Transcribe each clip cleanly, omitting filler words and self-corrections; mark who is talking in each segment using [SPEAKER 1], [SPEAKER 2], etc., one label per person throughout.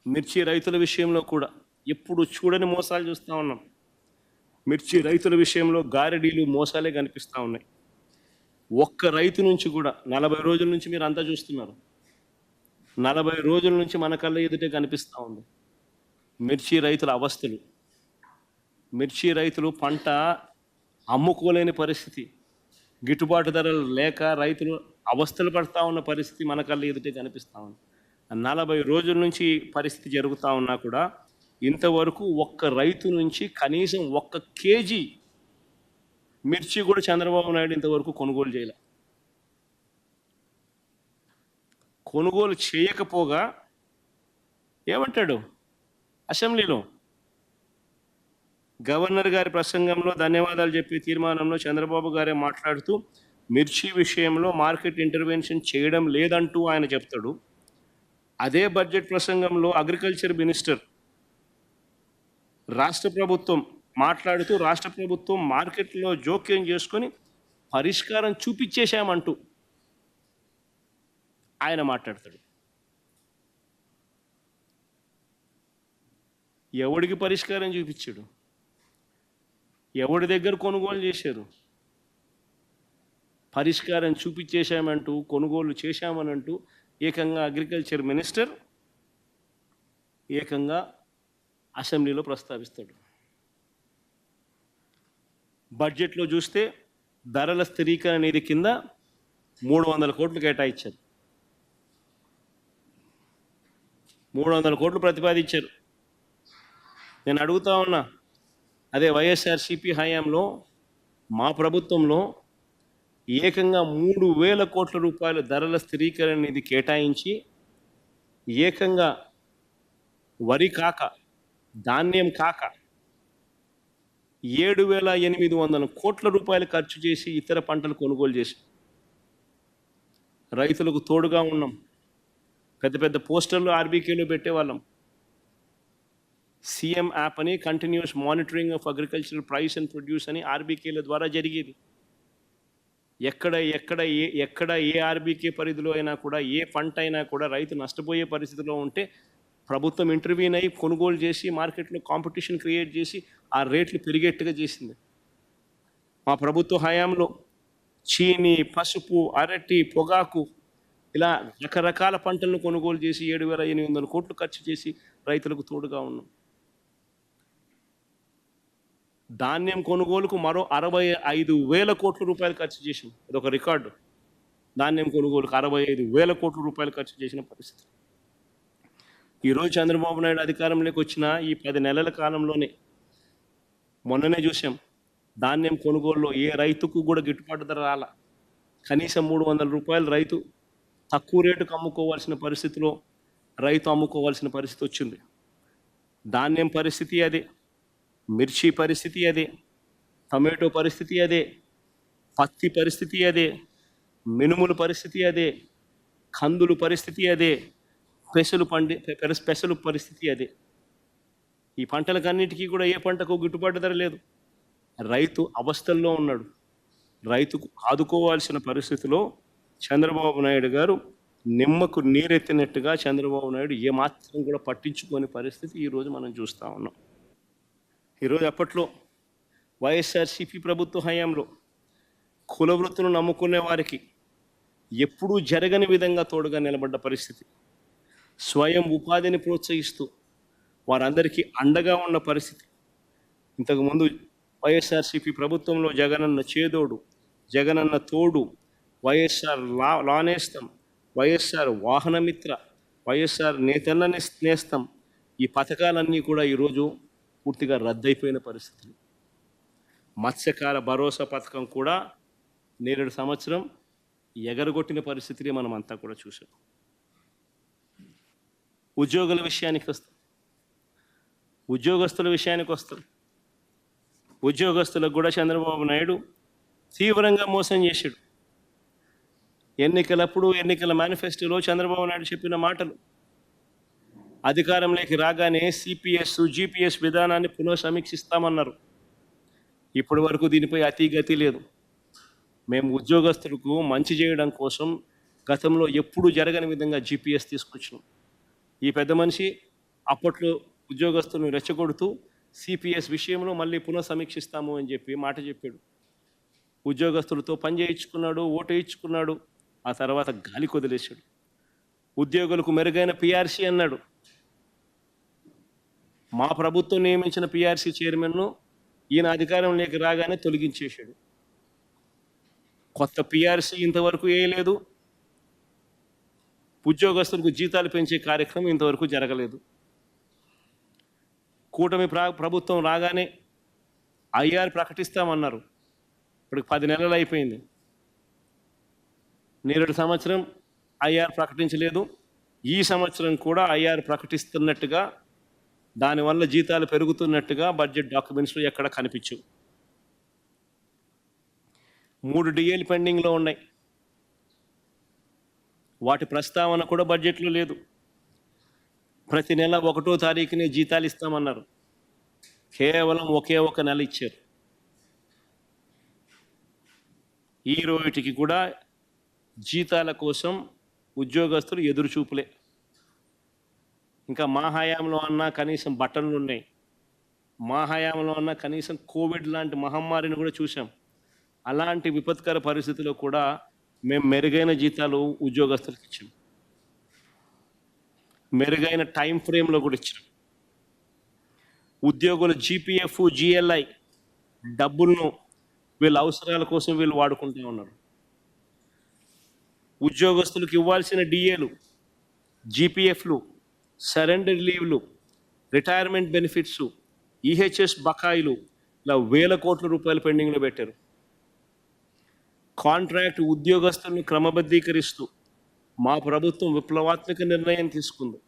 [SPEAKER 1] మిర్చి రైతుల విషయంలో కూడా ఎప్పుడు చూడని మోసాలు చూస్తూ ఉన్నాం. మిర్చి రైతుల విషయంలో గారెడీలు మోసాలే కనిపిస్తూ ఉన్నాయి. ఒక్క రైతు నుంచి కూడా 40 రోజుల నుంచి మీరు అంతా చూస్తున్నారు. 40 రోజుల నుంచి మన కళ్ళ ఎదుటే కనిపిస్తూ ఉంది మిర్చి రైతుల అవస్థలు. మిర్చి రైతులు పంట అమ్ముకోలేని పరిస్థితి, గిట్టుబాటు ధరలు లేక రైతులు అవస్థలు పడుతూ ఉన్న పరిస్థితి మన కళ్ళ ఎదుటే కనిపిస్తూ ఉంది. 40 రోజుల నుంచి పరిస్థితి జరుగుతూ ఉన్నా కూడా ఇంతవరకు ఒక్క రైతు నుంచి కనీసం 1 కేజీ మిర్చి కూడా చంద్రబాబు నాయుడు ఇంతవరకు కొనుగోలు చేయలే. కొనుగోలు చేయకపోగా ఏమంటాడు అసెంబ్లీలో? గవర్నర్ గారి ప్రసంగంలో ధన్యవాదాలు చెప్పే తీర్మానంలో చంద్రబాబు గారే మాట్లాడుతూ మిర్చి విషయంలో మార్కెట్ ఇంటర్వెన్షన్ చేయడం లేదంటూ ఆయన చెప్తాడు. అదే బడ్జెట్ ప్రసంగంలో అగ్రికల్చర్ మినిస్టర్ రాష్ట్ర ప్రభుత్వం మాట్లాడుతూ రాష్ట్ర ప్రభుత్వం మార్కెట్లో జోక్యం చేసుకొని పరిష్కారం చూపించేశామంటూ ఆయన మాట్లాడతాడు. ఎవడికి పరిష్కారం చూపించాడు? ఎవడి దగ్గర కొనుగోలు చేశారు? పరిష్కారం చూపించేశామంటూ కొనుగోలు చేశామనంటూ ఏకంగా అగ్రికల్చర్ మినిస్టర్ ఏకంగా అసెంబ్లీలో ప్రస్తావిస్తాడు. బడ్జెట్లో చూస్తే ధరల స్థిరీకరణ నిధి కింద 300 కోట్లు కేటాయించారు. 300 కోట్లు ప్రతిపాదించారు. నేను అడుగుతా ఉన్నా, అదే వైఎస్ఆర్సీపీ హయాంలో మా ప్రభుత్వంలో ఏకంగా 3,000 కోట్ల రూపాయల ధరల స్థిరీకరణ నిధి కేటాయించి ఏకంగా వరి కాక ధాన్యం కాక 7,800 కోట్ల రూపాయలు ఖర్చు చేసి ఇతర పంటలు కొనుగోలు చేసి రైతులకు తోడుగా ఉన్నాం. పెద్ద పెద్ద పోస్టర్లు ఆర్బీకేలో పెట్టేవాళ్ళం. సీఎం యాప్ అని, continuous monitoring of agricultural price and produce అని ఆర్బీకేల ద్వారా జరిగేది. ఎక్కడ ఏ ఆర్బీకే పరిధిలో అయినా కూడా ఏ పంట అయినా కూడా రైతు నష్టపోయే పరిస్థితిలో ఉంటే ప్రభుత్వం ఇంటర్వ్యూన్ అయ్యి కొనుగోలు చేసి మార్కెట్లో కాంపిటీషన్ క్రియేట్ చేసి ఆ రేట్లు పెరిగేట్టుగా చేసింది. మా ప్రభుత్వ హయాంలో చీని, పసుపు, అరటి, పొగాకు ఇలా రకరకాల పంటలను కొనుగోలు చేసి 7,800 కోట్లు ఖర్చు చేసి రైతులకు తోడుగా ఉన్నాం. ధాన్యం కొనుగోలుకు మరో 65,000 కోట్ల రూపాయలు ఖర్చు చేసాం. అదొక రికార్డు. ధాన్యం కొనుగోలుకు 65,000 కోట్ల రూపాయలు ఖర్చు చేసిన పరిస్థితి. ఈరోజు చంద్రబాబు నాయుడు అధికారంలోకి వచ్చిన ఈ 10 నెలల కాలంలోనే మొన్ననే చూసాం, ధాన్యం కొనుగోలులో ఏ రైతుకు కూడా గిట్టుబాటు ధర రాలా. కనీసం 300 రూపాయలు రైతు తక్కువ రేటుకు అమ్ముకోవాల్సిన పరిస్థితిలో రైతు అమ్ముకోవాల్సిన పరిస్థితి వచ్చింది. ధాన్యం పరిస్థితి అదే, మిర్చి పరిస్థితి అదే, టమాటో పరిస్థితి అదే, పత్తి పరిస్థితి అదే, మినుముల పరిస్థితి అదే, కందులు పరిస్థితి అదే, పెసలు పరిస్థితి అదే. ఈ పంటలకన్నిటికీ కూడా ఏ పంటకు గిట్టుబాటు ధర లేదు. రైతు అవస్థల్లో ఉన్నాడు. రైతుకు ఆదుకోవాల్సిన పరిస్థితిలో చంద్రబాబు నాయుడు గారు నిమ్మకు నీరెత్తినట్టుగా చంద్రబాబు నాయుడు ఏమాత్రం కూడా పట్టించుకోని పరిస్థితి ఈరోజు మనం చూస్తూ ఉన్నాం. ఈరోజు అప్పట్లో వైఎస్ఆర్సీపీ ప్రభుత్వ హయాంలో కుల వృత్తులను నమ్ముకునే వారికి ఎప్పుడూ జరగని విధంగా తోడుగా నిలబడ్డ పరిస్థితి. స్వయం ఉపాధిని ప్రోత్సహిస్తూ వారందరికీ అండగా ఉన్న పరిస్థితి. ఇంతకుముందు వైఎస్ఆర్సీపీ ప్రభుత్వంలో జగనన్న చేదోడు, జగనన్న తోడు, వైఎస్ఆర్ లానేస్తం, వైఎస్ఆర్ వాహనమిత్ర, వైఎస్ఆర్ నేతన్న నేస్తం, ఈ పథకాలన్నీ కూడా ఈరోజు పూర్తిగా రద్దయిపోయిన పరిస్థితులు. మత్స్యకార భరోసా పథకం కూడా 2 సంవత్సరం ఎగరగొట్టిన పరిస్థితిని మనం అంతా కూడా చూసాం. ఉద్యోగుల విషయానికి వస్తాం. ఉద్యోగస్తుల విషయానికి వస్తాం. ఉద్యోగస్తులకు కూడా చంద్రబాబు నాయుడు తీవ్రంగా మోసం చేశాడు. ఎన్నికలప్పుడు ఎన్నికల మేనిఫెస్టోలో చంద్రబాబు నాయుడు చెప్పిన మాటలు, అధికారంలోకి రాగానే సిపిఎస్, జిపిఎస్ విధానాన్ని పునఃసమీక్షిస్తామన్నారు. ఇప్పటి వరకు దీనిపై అతిగతి లేదు. మేము ఉద్యోగస్తులకు మంచి చేయడం కోసం గతంలో ఎప్పుడూ జరగని విధంగా జిపిఎస్ తీసుకొచ్చినాం. ఈ పెద్ద మనిషి అప్పట్లో ఉద్యోగస్తులను రెచ్చగొడుతూ సిపిఎస్ విషయంలో మళ్ళీ పునఃసమీక్షిస్తాము అని చెప్పి మాట చెప్పాడు. ఉద్యోగస్తులతో పని చేయించుకున్నాడు, ఓటు వేయించుకున్నాడు. ఆ తర్వాత గాలి కొదిలేశాడు. ఉద్యోగులకు మెరుగైన పిఆర్సీ అన్నాడు. మా ప్రభుత్వం నియమించిన పిఆర్సీ చైర్మన్ను ఈయన అధికారంలోకి రాగానే తొలగించేశాడు. కొత్త పిఆర్సీ ఇంతవరకు వేయలేదు. ఉద్యోగస్తులకు జీతాలు పెంచే కార్యక్రమం ఇంతవరకు జరగలేదు. కూటమి ప్రభుత్వం రాగానే ఐఆర్ ప్రకటిస్తామన్నారు. ఇప్పటికి 10 నెలలు అయిపోయింది. నేరేడు సంవత్సరం ఐఆర్ ప్రకటించలేదు. ఈ సంవత్సరం కూడా ఐఆర్ ప్రకటిస్తున్నట్టుగా, దానివల్ల జీతాలు పెరుగుతున్నట్టుగా బడ్జెట్ డాక్యుమెంట్స్లో ఎక్కడ కనిపించవు. 3 డిఏలు పెండింగ్లో ఉన్నాయి. వాటి ప్రస్తావన కూడా బడ్జెట్లో లేదు. ప్రతి నెల 1వ తారీఖునే జీతాలు ఇస్తామన్నారు. కేవలం ఒకే ఒక నెల ఇచ్చారు. ఈ రోజుకి కూడా జీతాల కోసం ఉద్యోగస్తులు ఎదురుచూపులే. ఇంకా మా హయాంలో అన్నా కనీసం బట్టలు ఉన్నాయి. మా హయాంలో అన్నా కనీసం కోవిడ్ లాంటి మహమ్మారిని కూడా చూసాం. అలాంటి విపత్కర పరిస్థితుల్లో కూడా మేము మెరుగైన జీతాలు ఉద్యోగస్తులకు ఇచ్చాం. మెరుగైన టైం ఫ్రేమ్లో కూడా ఇచ్చాం. ఉద్యోగుల జీపీఎఫ్, జిఎల్ఐ డబ్బులను వీళ్ళ అవసరాల కోసం వీళ్ళు వాడుకుంటూ ఉన్నారు. ఉద్యోగస్తులకు ఇవ్వాల్సిన డిఏలు, జీపీఎఫ్లు, సరెండర్ లీవ్లు, రిటైర్మెంట్ బెనిఫిట్స్, ఈహెచ్ఎస్ బకాయిలు ఇలా వేల కోట్ల రూపాయలు పెండింగ్లో పెట్టారు. కాంట్రాక్ట్ ఉద్యోగస్తులను క్రమబద్ధీకరిస్తూ మా ప్రభుత్వం విప్లవాత్మక నిర్ణయం తీసుకుంది.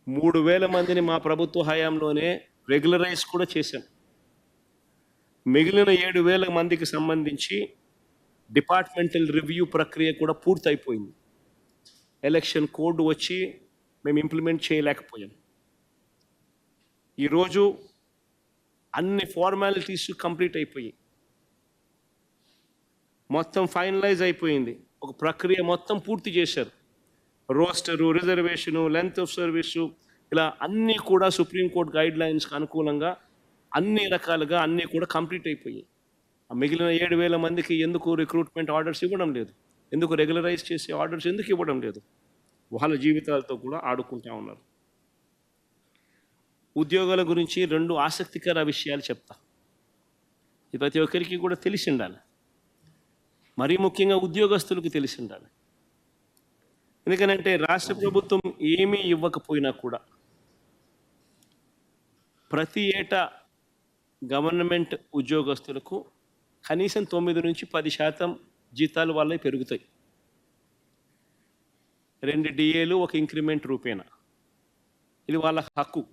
[SPEAKER 1] 3,000 మందిని మా ప్రభుత్వ హయాంలోనే రెగ్యులరైజ్ కూడా చేశాం. మిగిలిన 7,000 మందికి సంబంధించి డిపార్ట్మెంటల్ రివ్యూ ప్రక్రియ కూడా పూర్తయిపోయింది. ఎలక్షన్ కోడ్ వచ్చి మేము ఇంప్లిమెంట్ చేయలేకపోయాం. ఈరోజు అన్ని ఫార్మాలిటీస్ కంప్లీట్ అయిపోయాయి. మొత్తం ఫైనలైజ్ అయిపోయింది. ఒక ప్రక్రియ మొత్తం పూర్తి చేశారు. Rooster, reservation, length of service ఇలా అన్నీ కూడా సుప్రీంకోర్టు గైడ్ లైన్స్కి అనుకూలంగా అన్ని రకాలుగా అన్నీ కూడా కంప్లీట్ అయిపోయాయి. ఆ మిగిలిన 7,000 మందికి ఎందుకు రిక్రూట్మెంట్ ఆర్డర్స్ ఇవ్వడం లేదు? ఎందుకు రెగ్యులరైజ్ చేసే ఆర్డర్స్ ఎందుకు ఇవ్వడం లేదు? వాళ్ళ జీవితాలతో కూడా ఆడుకుంటూ ఉన్నారు. ఉద్యోగాల గురించి 2 ఆసక్తికర విషయాలు చెప్తా. ఇది ప్రతి ఒక్కరికి కూడా తెలిసి ఉండాలి. మరీ ముఖ్యంగా ఉద్యోగస్తులకు తెలిసి ఉండాలి. ఎందుకనంటే రాష్ట్ర ప్రభుత్వం ఏమీ ఇవ్వకపోయినా కూడా ప్రతి ఏటా గవర్నమెంట్ ఉద్యోగస్తులకు కనీసం 9 నుంచి 10% జీతాలు వాళ్ళవి పెరుగుతాయి. 2 డిఏలు, ఒక ఇంక్రిమెంట్ రూపేణా. ఇది వాళ్ళ హక్కు.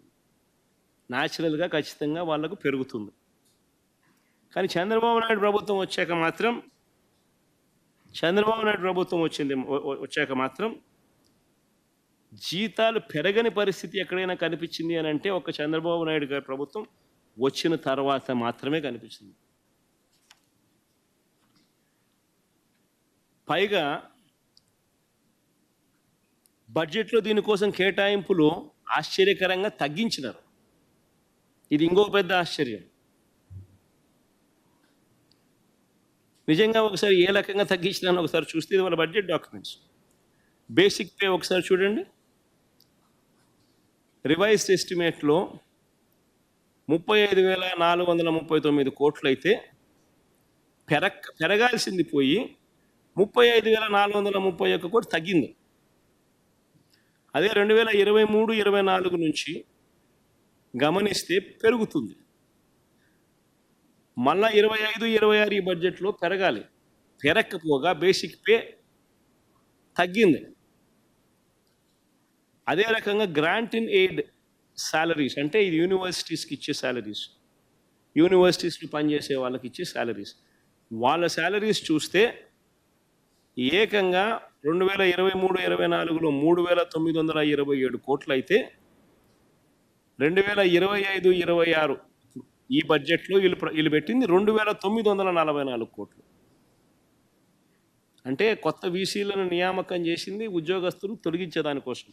[SPEAKER 1] న్యాచురల్గా ఖచ్చితంగా వాళ్ళకు పెరుగుతుంది. కానీ చంద్రబాబు నాయుడు ప్రభుత్వం వచ్చాక మాత్రం జీతాలు పెరగని పరిస్థితి ఎక్కడైనా కనిపించింది అని అంటే ఒక చంద్రబాబు నాయుడు గారి ప్రభుత్వం వచ్చిన తర్వాత మాత్రమే కనిపించింది. పైగా బడ్జెట్లో దీనికోసం కేటాయింపులు ఆశ్చర్యకరంగా తగ్గించినారు. ఇది ఇంకో పెద్ద ఆశ్చర్యం. నిజంగా ఒకసారి ఏ రకంగా తగ్గించినాను ఒకసారి చూస్తే ఇది వాళ్ళ బడ్జెట్ డాక్యుమెంట్స్. బేసిక్ పే ఒకసారి చూడండి. రివైజ్డ్ ఎస్టిమేట్లో 35,439 కోట్లు అయితే పెరగాల్సింది పోయి 35,431 కోట్లు తగ్గింది. అదే 2023-24 నుంచి గమనిస్తే పెరుగుతుంది. మళ్ళా 25-26 ఈ బడ్జెట్లో పెరగాలి. పెరగకపోగా బేసిక్ పే తగ్గింది. అదే రకంగా గ్రాంట్ ఇన్ ఎయిడ్ శాలరీస్, అంటే ఇది యూనివర్సిటీస్కి ఇచ్చే శాలరీస్, యూనివర్సిటీస్లో పనిచేసే వాళ్ళకి ఇచ్చే శాలరీస్, వాళ్ళ శాలరీస్ చూస్తే ఏకంగా 2023-24లో 3,927 కోట్లు అయితే 2025-26 ఈ బడ్జెట్లో వీళ్ళు పెట్టింది 2,944 కోట్లు. అంటే కొత్త వీసీలను నియామకం చేసింది ఉద్యోగస్తులు తొలగించేదానికోసం.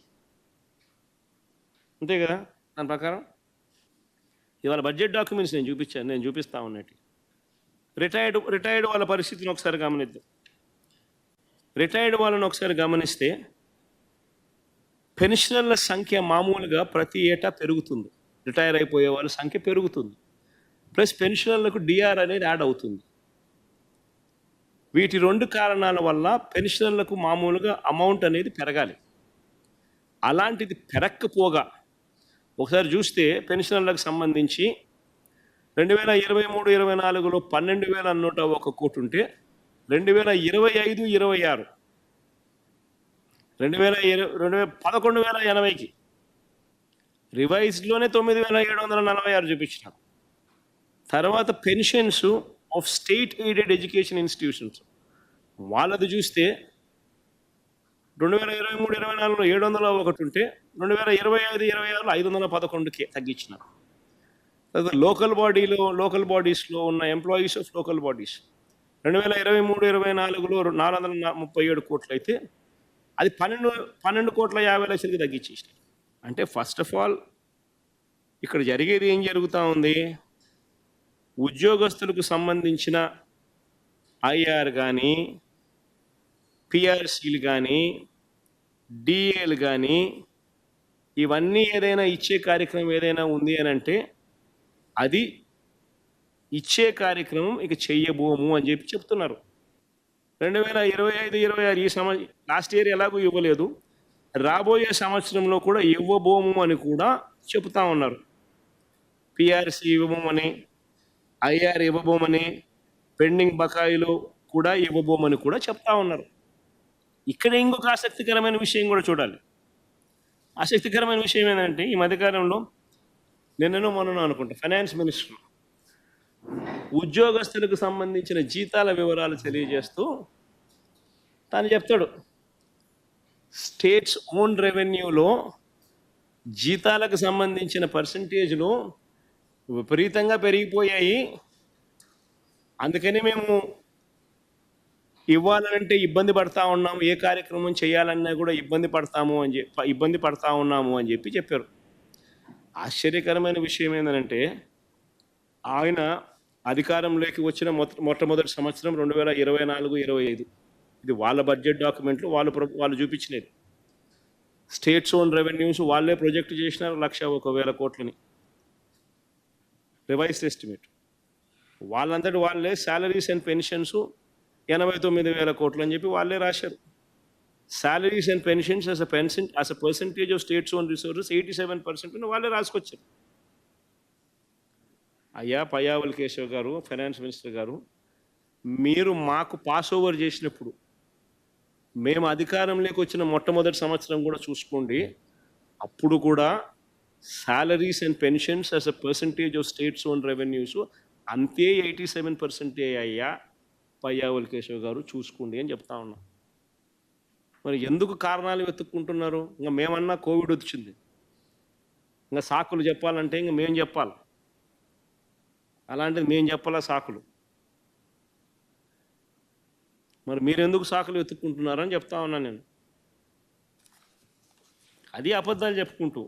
[SPEAKER 1] అంతే కదా? దాని ప్రకారం ఇవాళ బడ్జెట్ డాక్యుమెంట్స్ నేను చూపిస్తా ఉన్నట్టు. రిటైర్డ్ వాళ్ళ పరిస్థితిని ఒకసారి గమనిద్దాం. రిటైర్డ్ వాళ్ళని ఒకసారి గమనిస్తే పెన్షనర్ల సంఖ్య మామూలుగా ప్రతి ఏటా పెరుగుతుంది. రిటైర్ అయిపోయే వాళ్ళ సంఖ్య పెరుగుతుంది. ప్లస్ పెన్షనర్లకు డిఆర్ అనేది యాడ్ అవుతుంది. వీటి 2 కారణాల వల్ల పెన్షనర్లకు మామూలుగా అమౌంట్ అనేది పెరగాలి. అలాంటిది పెరక్కపోగా ఒకసారి చూస్తే పెన్షనర్లకు సంబంధించి 2023-24లో 12,101 కోట్లు ఉంటే 2025-26 11,080కి రివైజ్డ్లోనే 9,746 చూపించినారు. తర్వాత pensions of state aided education institutions వాళ్ళది చూస్తే 2023-24లో 701 ఉంటే 2025-26లో 511కి తగ్గించినారు. తర్వాత లోకల్ బాడీస్లో ఉన్న ఎంప్లాయీస్ ఆఫ్ లోకల్ బాడీస్ 2023-24లో 437 కోట్లు అయితే అది 12,50,00,000కి తగ్గించేసినారు. అంటే ఫస్ట్ ఆఫ్ ఆల్ ఇక్కడ జరిగేది ఏం జరుగుతూ ఉంది? ఉద్యోగస్తులకు సంబంధించిన ఐఆర్ కానీ, పిఆర్సీలు కానీ, డిఏలు కానీ ఇవన్నీ ఏదైనా ఇచ్చే కార్యక్రమం ఏదైనా ఉంది అని అంటే అది ఇచ్చే కార్యక్రమం ఇక చెయ్యబోము అని చెప్పి చెప్తున్నారు. 2025-26 లాస్ట్ ఇయర్ ఎలాగో ఇవ్వలేదు, రాబోయే సంవత్సరంలో కూడా ఇవ్వబోము అని కూడా చెప్తా ఉన్నారు. పిఆర్సీ ఇవ్వబోమని, ఐఆర్ ఇవ్వబోమని, పెండింగ్ బకాయిలు కూడా ఇవ్వబోమని కూడా చెప్తా ఉన్నారు. ఇక్కడ ఇంకొక ఆసక్తికరమైన విషయం కూడా చూడాలి. ఆసక్తికరమైన విషయం ఏంటంటే ఈ మధ్యకాలంలో మొన్ననో అనుకుంటా ఫైనాన్స్ మినిస్టర్ ఉద్యోగస్తులకు సంబంధించిన జీతాల వివరాలు తెలియజేస్తూ తాను చెప్తాడు, స్టేట్స్ ఓన్ రెవెన్యూలో జీతాలకు సంబంధించిన పర్సంటేజ్లు విపరీతంగా పెరిగిపోయాయి, అందుకని మేము ఇవ్వాలంటే ఇబ్బంది పడతా ఉన్నాము, ఏ కార్యక్రమం చేయాలన్నా కూడా ఇబ్బంది పడతా ఉన్నాము అని చెప్పారు. ఆశ్చర్యకరమైన విషయం ఏంటంటే ఆయన అధికారంలోకి వచ్చిన మొట్టమొదటి సంవత్సరం 2024-25 ఇది వాళ్ళ బడ్జెట్ డాక్యుమెంట్లు వాళ్ళు చూపించినది. స్టేట్స్ ఓన్ రెవెన్యూస్ వాళ్ళే ప్రొజెక్ట్ చేసినారు 1,01,000 కోట్లని రివైజ్డ్ ఎస్టిమేట్. వాళ్ళంతటి వాళ్ళే శాలరీస్ అండ్ పెన్షన్స్ 89,000 కోట్లు అని చెప్పి వాళ్ళే రాశారు. Salaries and pensions as a percentage of states own resources 87% వాళ్ళే రాసుకొచ్చారు. అయ్యా పయ్యావుల కేశవ్ గారు, ఫైనాన్స్ మినిస్టర్ గారు, మీరు మాకు పాస్ ఓవర్ చేసినప్పుడు మేము అధికారంలోకి వచ్చిన మొట్టమొదటి సంవత్సరం కూడా చూసుకోండి, అప్పుడు కూడా salaries and pensions as a percentage of states own revenues అంతే 87% అయ్యా పయ్యావుల కేశవ్ గారు చూసుకోండి అని చెప్తా ఉన్నాం. మరి ఎందుకు కారణాలు వెతుక్కుంటున్నారు? ఇంకా మేమన్నా కోవిడ్ వచ్చింది, ఇంకా సాకులు చెప్పాలంటే ఇంకా మేము చెప్పాలి, అలాంటిది మేము చెప్పాలా సాకులు? మరి మీరెందుకు సాకులు వెతుక్కుంటున్నారని చెప్తా ఉన్నాను నేను. అది అబద్ధాలు చెప్పుకుంటూ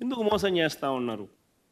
[SPEAKER 1] ఎందుకు మోసం చేస్తూ ఉన్నారు?